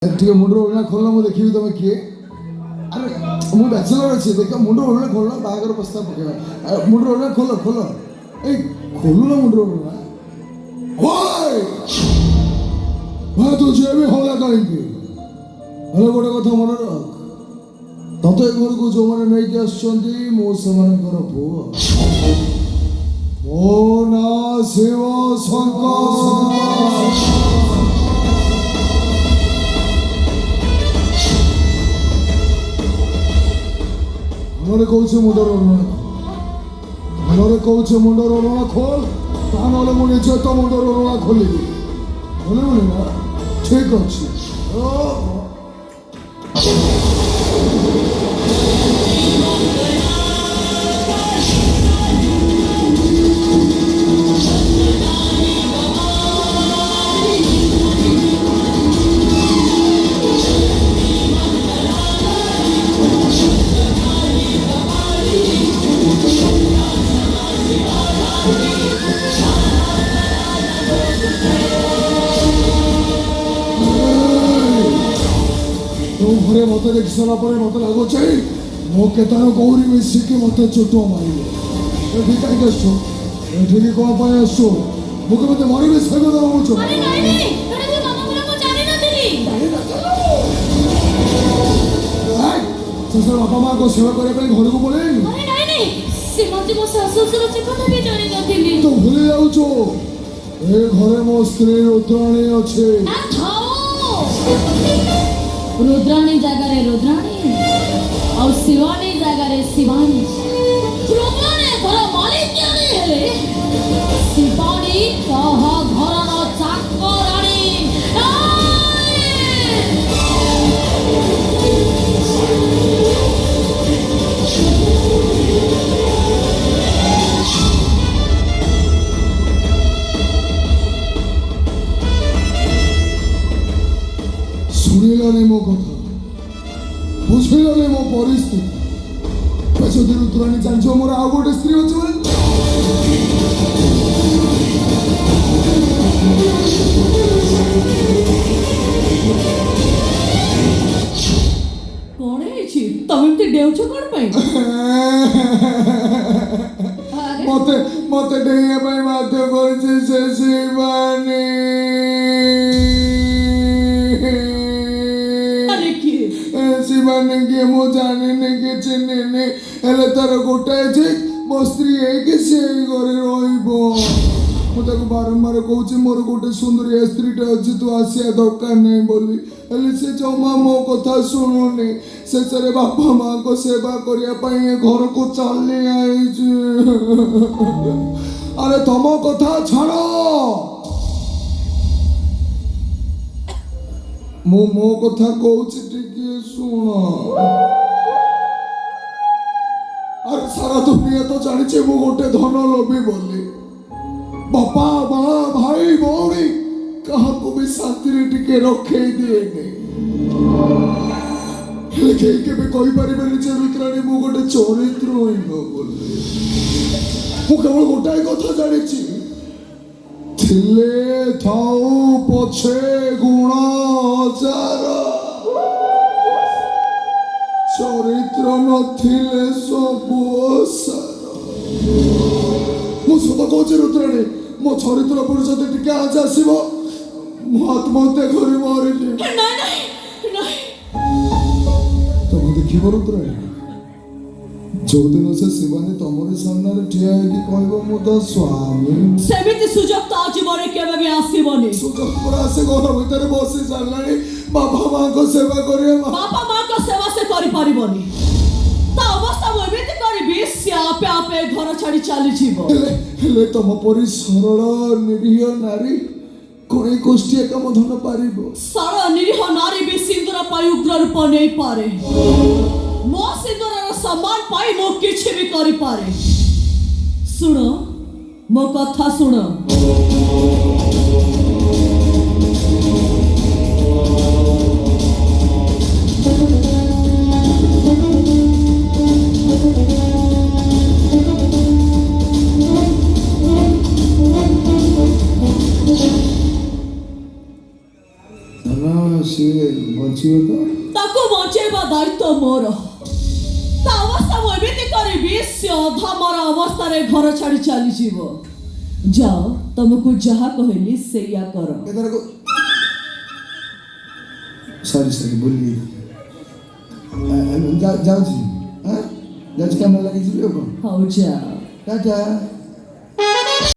ଟିକେ ମୁଣ୍ଡର ଓଢ଼ଣା ଖୋଲ ମୁଁ ଦେଖିବି ତମେ କିଏ। ଆରେ ମୁଁ ବ୍ୟାଚଲର ଅଛି, ଦେଖ ମୁଣ୍ଡର ଓଢ଼ଣା ଖୋଲ, ବାହାଘର ପ୍ରସ୍ତାବ ପକେଇବା। ମୁଣ୍ଡର ଓଢ଼ଣା ଖୋଲ ଖୋଲ, ଏଇ ଖୋଲୁନ ମୁଣ୍ଡର ଓଢ଼ଣା। ଭାଇ ତୁ ଝିଅ ବି ହଲା କାହିଁକି? ହେଲେ ଗୋଟେ କଥା ମନେ ରଖ, ତତେ ଏ ଘରକୁ ଯୋଉମାନେ ନେଇକି ଆସୁଛନ୍ତି ମୁଁ ସେମାନଙ୍କର ପୁଅ। ମୋ ନାଁ ଶିବ ଶଙ୍କର। ଘରେ କହୁছে ମୁଣ୍ଡର ଓଢ଼ଣା, ଘରେ କହୁছে ମୁଣ୍ଡର ଓଢ଼ଣା ଖୋଲ, ତା ନହେଲେ ମୁଁ ନିଜେ ତ ମୁଣ୍ଡର ଓଢ଼ଣା ଖୋଲିବି। ଖୋଲିବୁନି ନା? ଠିକ ଅଛି। ଘରେ ମତେ ଦେଖି ସାରିଲା ପରେ ମତେ ଲାଗୁଛି ମୋ କେତେବେଳେ ଗୌରୀ ମିଶିକି ମତେ ଚୋଟ ମାରିବ। ଏଠି କାହିଁକି ଆସୁଛୁ? ଏଠିକି କ'ଣ ପାଇଁ ଆସୁଛୁ? ମୁଁ କେମିତି ମରିବି ସେ କଥା ଭାବୁଛୁ? ଶେଷରେ ବାପା ମାଆଙ୍କ ସେବା କରିବା ପାଇଁ ଘରକୁ ପଳେଇଲି। ତ ଭୁଲି ଯାଉଛୁ ଏ ଘରେ ମୋ ସ୍ତ୍ରୀ ରୁଦ୍ରାଣୀ ଅଛି। रुद्राणी जगह रुद्राणी और शिवानी जगह शिवानी। रुद्राणी घर मालिक हेले शिवानी कह घर न चाकराणी। শুনিলানি ମୋ କଥା, ବୁଝିଲାନି ମୋ ପରିସ୍ଥିତି। ଯଦି ରୁଦ୍ରାଣୀ ଜାଣିଛ ମୋର ଆଉ ଗୋଟେ ସ୍ତ୍ରୀ ଅଛି ବୋଲି। କଣ ହେଇଛି? ତମେ ଏମିତି ଡେଉଛ କଣ ପାଇଁ? ମତେ ମତେ ଡେଇଁବା ପାଇଁ ବାଧ୍ୟ କରିଛି ସେ ଶିବାନୀ। ଶିବାନୀ କିଏ ମୁଁ ଜାଣିନି କି ଚିହ୍ନିନି, ହେଲେ ତାର ଗୋଟାଏ ଠିକ ମୋ ସ୍ତ୍ରୀ ହେଇକି ସେ ଏଇ ଘରେ ରହିବ। ମୁଁ ତାକୁ ବାରମ୍ବାର କହୁଛି ମୋର ଗୋଟେ ସୁନ୍ଦରିଆ ସ୍ତ୍ରୀଟା ଅଛି, ତୁ ଆସିବା ଦରକାର ନାହିଁ ବୋଲି, ହେଲେ ସେ ଜମା ମୋ କଥା ଶୁଣୁନି। ଶେଷରେ ବାପା ମାଆଙ୍କ ସେବା କରିବା ପାଇଁ ଏ ଘରକୁ ଚାଲି ଆଇଛି। ଆରେ ତମ କଥା ଛାଡ଼, ମୁଁ ମୋ କଥା କହୁଛି ଟିକେ ଶୁଣ। ଆରେ ସାରା ଦୁନିଆ ତ ଜାଣିଛି ମୁଁ ଗୋଟେ ଧନ ଲୋଭୀ ବୋଲି। ବାପା ମା ଭାଇ ଭଉଣୀ କାହାକୁ ବି ଶାନ୍ତିରେ ଟିକେ ରଖେଇ ଦିଏନି। ହେଲେ କେହି କେବେ କହିପାରିବେନି ଯେ ରୁଦ୍ରାଣୀ ମୁଁ ଗୋଟେ ଚରିତ୍ରହୀନ ବୋଲି। ମୁଁ କେବଳ ଗୋଟାଏ କଥା ଜାଣିଛି, ଥିଲେ ଥାଉ ପଛେ ଗୁଣ ହଜାର, ଚରିତ୍ର ନଥିଲେ ସବୁ ଅସାର। ମୁଁ ସତ କହୁଛି ରୁଦ୍ରାଣୀ, ମୋ ଚରିତ୍ର ଉପରେ ଯଦି ଟିକେ ଆଞ୍ଚ ଆସିବ ମୁଁ ଆତ୍ମହତ୍ୟା କରି ମରିଯିବି। ତମେ ଦେଖିବ ରୁଦ୍ରାଣୀ, ଯୋଉଦିନ ସେ ଶିବାନୀ ତମରି ସାମ୍ନାରେ ଠିଆ ହେଇକି କହିବ ମୁଁ ତ ସ୍ୱାମୀ, ସେମିତି ସୁଯୋଗ ତ ଜୀବନରେ କେବେ ବି ଆସିବନି। ସୁଯୋଗ ପୁରା ସେ ଘର ଭିତରେ ବସି ସାରିଲାଣି। ବାପା ମାଆଙ୍କ ସେବା କରିବା, ବାପା ମାଆଙ୍କ ସେବା ସେ କରିପାରିବନି। ତା ଅବସ୍ଥା ମୁଁ ଏମିତି କରିବି ସେ ଆପେ ଆପେ ଘର ଛାଡି ଚାଲିଯିବ। ହେଲେ ତମ ପରି ସରଳ ନିରୀହ ନାରୀ କଣ ଏଇ ଗୋଷ୍ଠୀ କାମ ଧନ ପାରିବ? ସରଳ ନିରୀହ ନାରୀ ବି ସିନ୍ଦୁର ପାଇଁ ଉଗ୍ର ରୂପ ନେଇପାରେ। ମୋ ସିନ୍ଦୁରର ସମ୍ମାନ ପାଇଁ ମୁଁ କିଛି ବି କରିପାରେ। ଶୁଣ ମୋ କଥା ଶୁଣ। ସିଏ ବଞ୍ଚିବ ତ? ତାକୁ ବଞ୍ଚେଇବା ଦାୟିତ୍ୱ ମୋର। ତା ଅବସ୍ଥା ମୁଁ ଏମିତି କରିବି ସେ ଅଧମର ଅବସ୍ଥାରେ ଘର ଛାଡ଼ି ଚାଲିଯିବ। ଯାଅ ତମକୁ ଯାହା କହିଲି ସେଇଆ କର। ସରି ଭୁଲି ଯାଉଛି ଯାଉଛି କାମ ଲାଗିଯିବି ଆଉ କ'ଣ? ହଉ ଯାଅ। ଟାଟା।